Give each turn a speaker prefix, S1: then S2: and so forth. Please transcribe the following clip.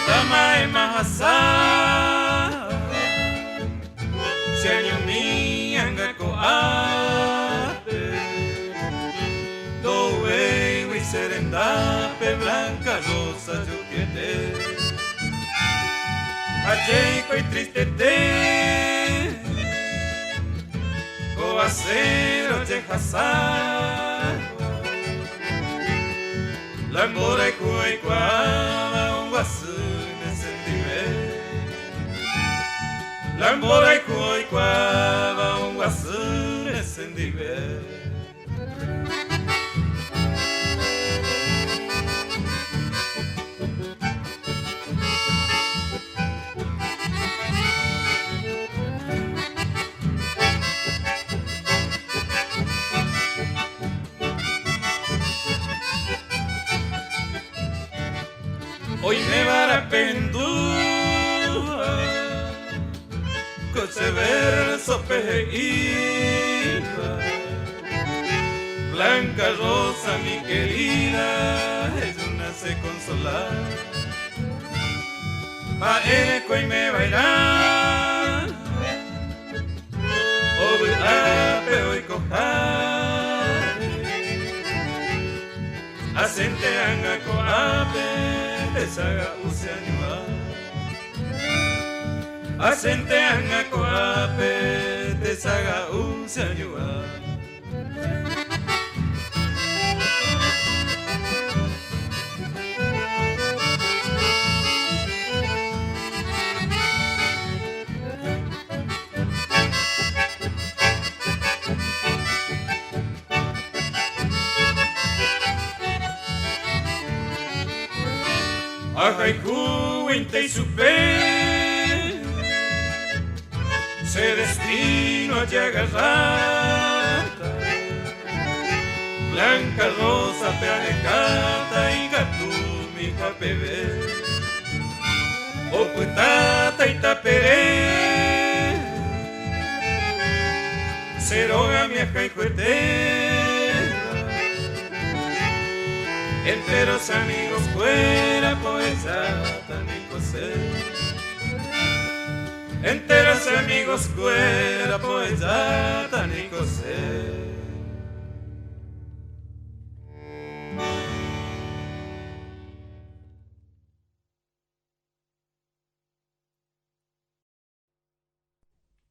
S1: Tamae mahasa Sianyumi angako ate Doe wi serendape blanca rosa yuquete Acheco y tristete Coacero chehasa Lambora y cuecuaba un guasu nesendive Lambora y cuecuaba un guasu nesendive Hoy me va a pendúa Coche verso pejeíba Blanca rosa mi querida Ella nace consolar Pa eco y me va a ir Obi ape hoy cojar Asente anga coape Saga usianyua Asente anga koape Te saga usianyua Ajaiku inte y supe Se destino a agarrata Blanca rosa pearecata y gatu mi japebe O putata y tapere Seroga mi ajaicuete Enteros amigos fuera poesa tan José Enteros amigos fuera poesa tan José